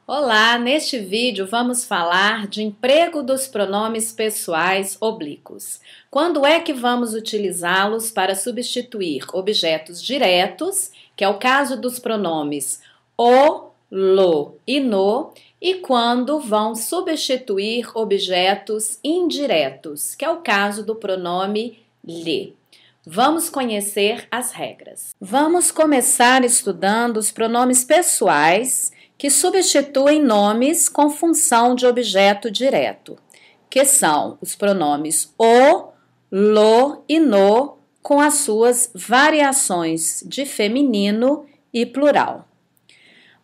Olá, neste vídeo vamos falar de emprego dos pronomes pessoais oblíquos. Quando é que vamos utilizá-los para substituir objetos diretos, que é o caso dos pronomes o, lo e no, e quando vão substituir objetos indiretos, que é o caso do pronome lhe. Vamos conhecer as regras. Vamos começar estudando os pronomes pessoais que substituem nomes com função de objeto direto, que são os pronomes o, lo e no, com as suas variações de feminino e plural.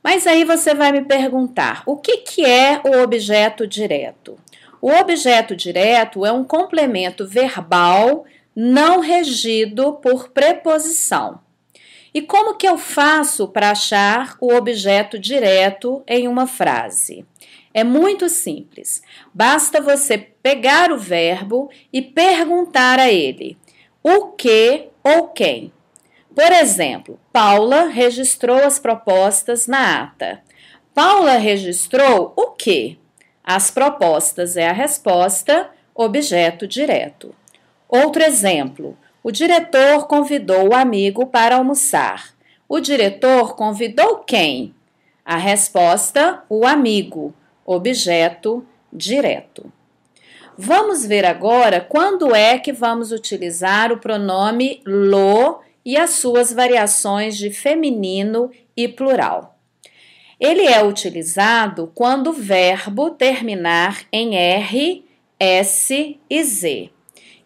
Mas aí você vai me perguntar, o que é o objeto direto? O objeto direto é um complemento verbal não regido por preposição. E como que eu faço para achar o objeto direto em uma frase? É muito simples. Basta você pegar o verbo e perguntar a ele o que ou quem. Por exemplo, Paula registrou as propostas na ata. Paula registrou o que? As propostas é a resposta, objeto direto. Outro exemplo. O diretor convidou o amigo para almoçar. O diretor convidou quem? A resposta, o amigo, objeto direto. Vamos ver agora quando é que vamos utilizar o pronome lo e as suas variações de feminino e plural. Ele é utilizado quando o verbo terminar em R, S e Z.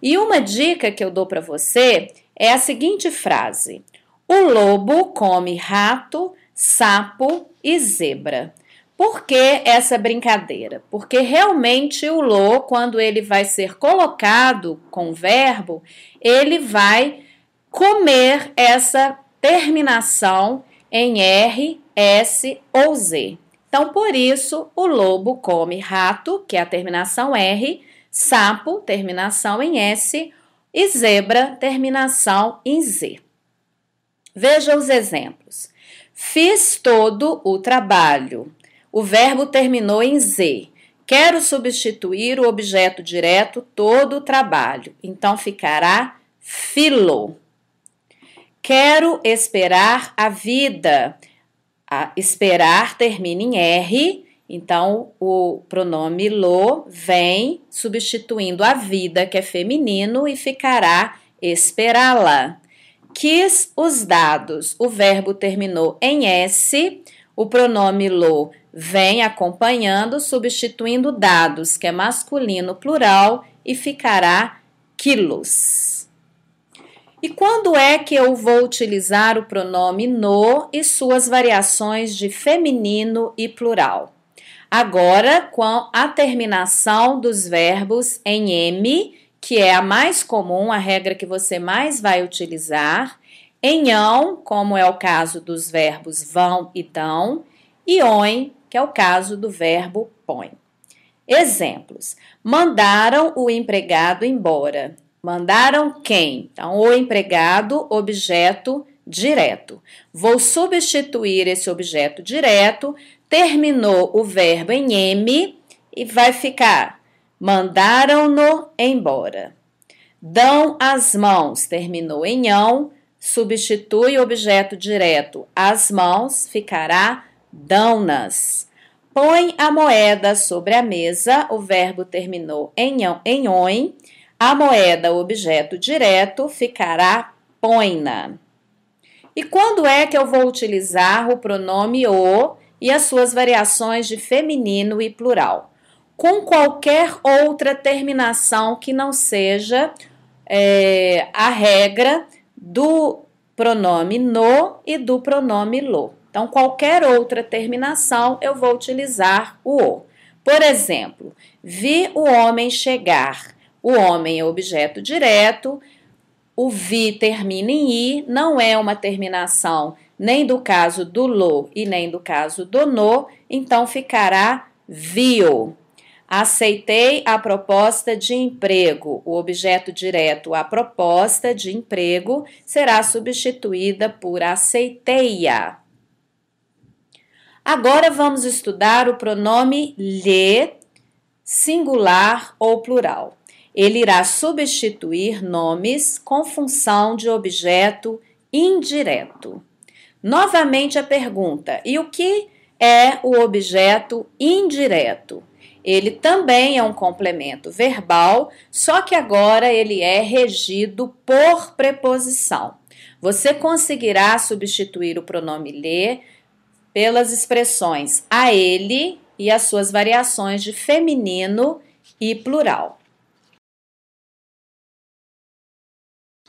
E uma dica que eu dou para você é a seguinte frase: o lobo come rato, sapo e zebra. Por que essa brincadeira? Porque realmente o lo, quando ele vai ser colocado com o verbo, ele vai comer essa terminação em R, S ou Z. Então, por isso, o lobo come rato, que é a terminação R, sapo, terminação em S, e zebra, terminação em Z. Veja os exemplos. Fiz todo o trabalho. O verbo terminou em Z. Quero substituir o objeto direto todo o trabalho. Então, ficará filo. Quero esperar a vida. Esperar termina em R. Então, o pronome lo vem substituindo a vida, que é feminino, e ficará esperá-la. Quis os dados. O verbo terminou em S. O pronome lo vem acompanhando, substituindo dados, que é masculino plural, e ficará quilos. E quando é que eu vou utilizar o pronome no e suas variações de feminino e plural? Agora, com a terminação dos verbos em M, que é a mais comum, a regra que você mais vai utilizar, em ão, como é o caso dos verbos vão e dão, e oin, que é o caso do verbo põe. Exemplos: mandaram o empregado embora. Mandaram quem? Então, o empregado, objeto direto. Vou substituir esse objeto direto. Terminou o verbo em M e vai ficar mandaram-no embora. Dão as mãos, terminou em ão, substitui o objeto direto as mãos, ficará dão-nas. Põe a moeda sobre a mesa, o verbo terminou em oin, a moeda, o objeto direto, ficará põe-na. E quando é que eu vou utilizar o pronome o e as suas variações de feminino e plural? Com qualquer outra terminação que não seja a regra do pronome no e do pronome lo. Então, qualquer outra terminação eu vou utilizar o o. Por exemplo, vi o homem chegar. O homem é objeto direto, o vi termina em i, não é uma terminação nem do caso do lo e nem do caso do no, então ficará viu. Aceitei a proposta de emprego. O objeto direto, a proposta de emprego, será substituída por aceitei-a. Agora vamos estudar o pronome lhe, singular ou plural. Ele irá substituir nomes com função de objeto indireto. Novamente a pergunta: e o que é o objeto indireto? Ele também é um complemento verbal, só que agora ele é regido por preposição. Você conseguirá substituir o pronome lhe pelas expressões a ele e as suas variações de feminino e plural.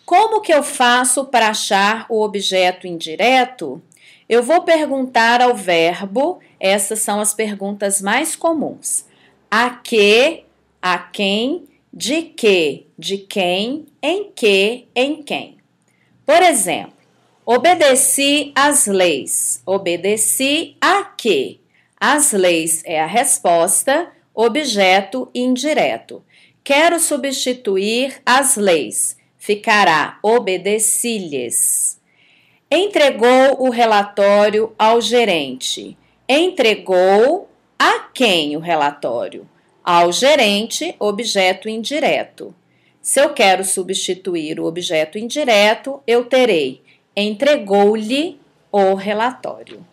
Como que eu faço para achar o objeto indireto? Eu vou perguntar ao verbo, essas são as perguntas mais comuns. A que, a quem, de quem, em quem. Por exemplo, obedeci às leis. Obedeci a quê? As leis é a resposta, objeto indireto. Quero substituir as leis. Ficará obedeci-lhes. Entregou o relatório ao gerente. Entregou a quem o relatório? Ao gerente, objeto indireto. Se eu quero substituir o objeto indireto, eu terei entregou-lhe o relatório.